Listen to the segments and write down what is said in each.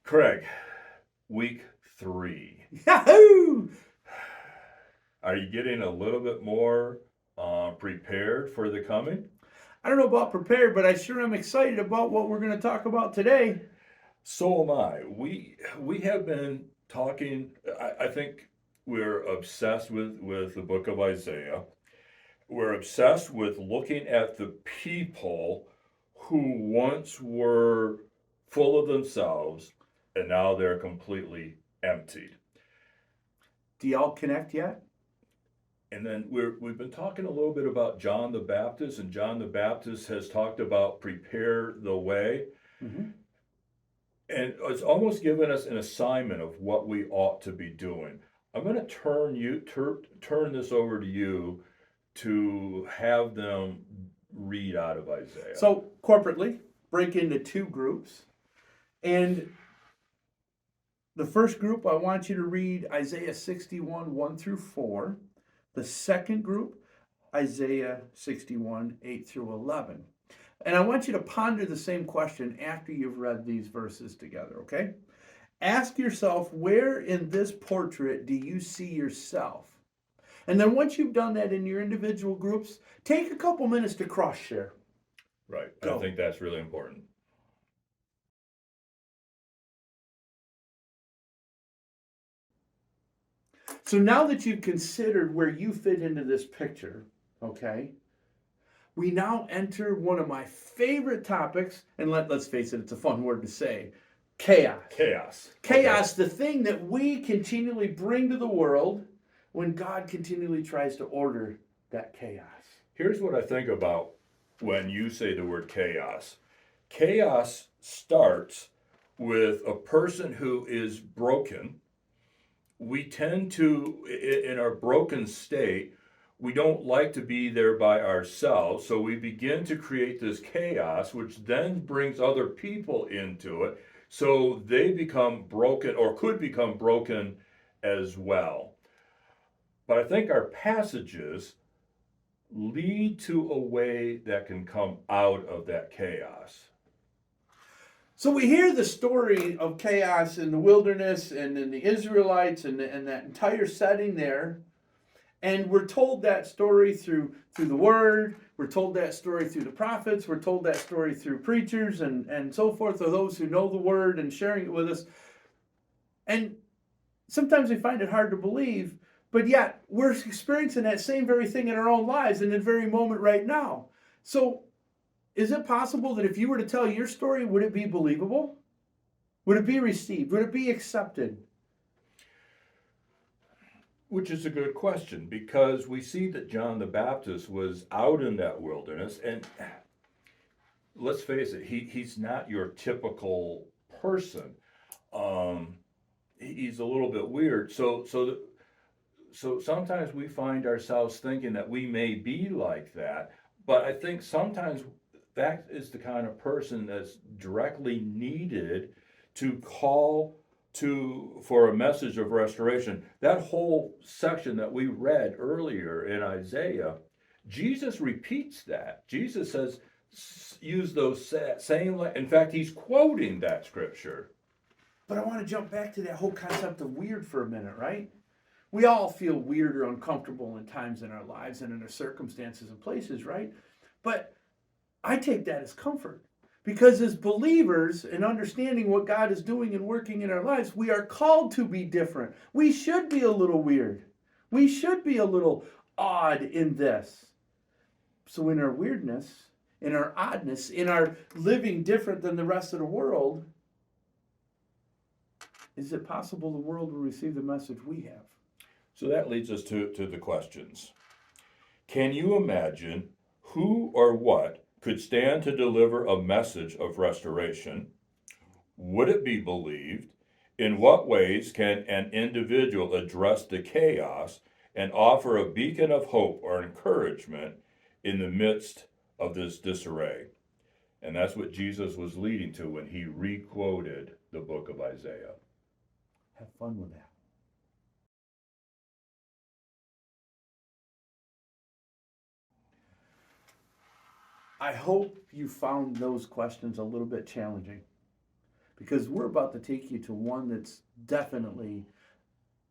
Craig, week 3. Yahoo! Are you getting a little bit more prepared for the coming? I don't know about prepared, but I sure am excited about what we're going to talk about today. So am I. We have been talking. I think we're obsessed with the book of Isaiah. We're obsessed with looking at the people who once were full of themselves and now they're completely emptied. Do y'all connect yet? And then we've been talking a little bit about John the Baptist, and John the Baptist has talked about prepare the way. Mm-hmm. And it's almost given us an assignment of what we ought to be doing. I'm going to turn this over to you to have them read out of Isaiah. So, corporately, break into two groups. And the first group, I want you to read Isaiah 61, 1 through 4. The second group, Isaiah 61, 8 through 11. And I want you to ponder the same question after you've read these verses together, okay? Ask yourself, where in this portrait do you see yourself? And then once you've done that in your individual groups, take a couple minutes to cross share. Right. Go. I think that's really important. So now that you've considered where you fit into this picture, okay, we now enter one of my favorite topics, and let's face it, it's a fun word to say, chaos. Chaos. Chaos, the thing that we continually bring to the world when God continually tries to order that chaos. Here's what I think about when you say the word chaos. Chaos starts with a person who is broken. We tend to, in our broken state, we don't like to be there by ourselves. So we begin to create this chaos, which then brings other people into it. So they become broken or could become broken as well. But I think our passages lead to a way that can come out of that chaos. So we hear the story of chaos in the wilderness and in the Israelites and that entire setting there. And we're told that story through the word. We're told that story through the prophets. We're told that story through preachers and so forth, or those who know the word and sharing it with us. And sometimes we find it hard to believe, but yet we're experiencing that same very thing in our own lives in the very moment right now. So is it possible that if you were to tell your story, would it be believable? Would it be received? Would it be accepted? Which is a good question because we see that John the Baptist was out in that wilderness, and let's face it, he's not your typical person. He's a little bit weird. So sometimes we find ourselves thinking that we may be like that, but I think sometimes that is the kind of person that's directly needed to call to for a message of restoration. That whole section that we read earlier in Isaiah, Jesus repeats that. Jesus says, use those same, in fact, he's quoting that scripture. But I want to jump back to that whole concept of weird for a minute, right? We all feel weird or uncomfortable in times in our lives and in our circumstances and places, right? But I take that as comfort because as believers and understanding what God is doing and working in our lives, we are called to be different. We should be a little weird. We should be a little odd in this. So in our weirdness, in our oddness, in our living different than the rest of the world, is it possible the world will receive the message we have? So that leads us to the questions. Can you imagine who or what could stand to deliver a message of restoration? Would it be believed? In what ways can an individual address the chaos and offer a beacon of hope or encouragement in the midst of this disarray? And that's what Jesus was leading to when he requoted the book of Isaiah. Have fun with that. I hope you found those questions a little bit challenging because we're about to take you to one that's definitely,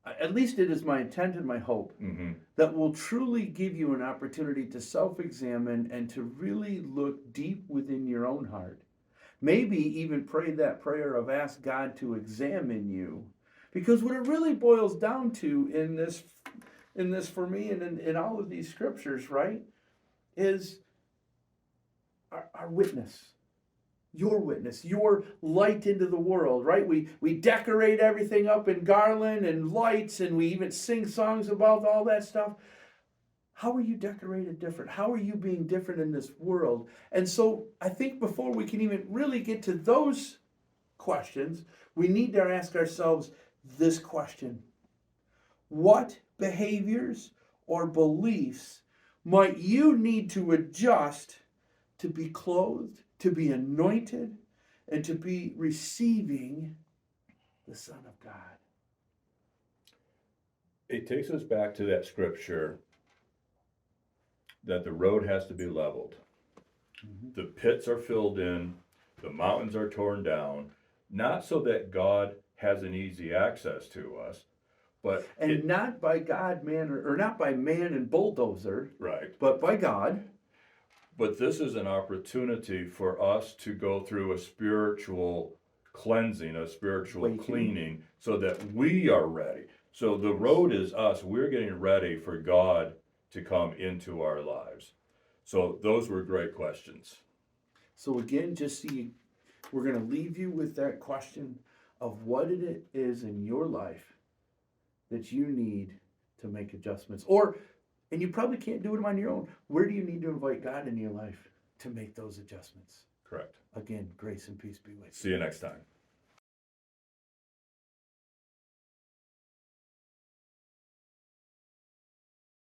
at least it is my intent and my hope, Mm-hmm. that will truly give you an opportunity to self-examine and to really look deep within your own heart. Maybe even pray that prayer of ask God to examine you. Because what it really boils down to in this for me and in all of these scriptures, right, is our witness. Your witness, your light into the world, right? We decorate everything up in garland and lights, and we even sing songs about all that stuff. How are you decorated different? How are you being different in this world? And so I think before we can even really get to those questions, we need to ask ourselves this question: what behaviors or beliefs might you need to adjust to be clothed, to be anointed, and to be receiving the Son of God? It takes us back to that scripture that the road has to be leveled. Mm-hmm. The pits are filled in, the mountains are torn down, not so that God has an easy access to us, but And not by God, man, or not by man and bulldozer, right. but by God. But this is an opportunity for us to go through a spiritual cleansing, a spiritual Waking. cleaning, so that we are ready. So the road is us. We're getting ready for God to come into our lives. So those were great questions. So again, just see, we're going to leave you with that question of what it is in your life that you need to make adjustments. Or, and you probably can't do them on your own. Where do you need to invite God into your life to make those adjustments? Correct. Again, grace and peace be with you. See you next time.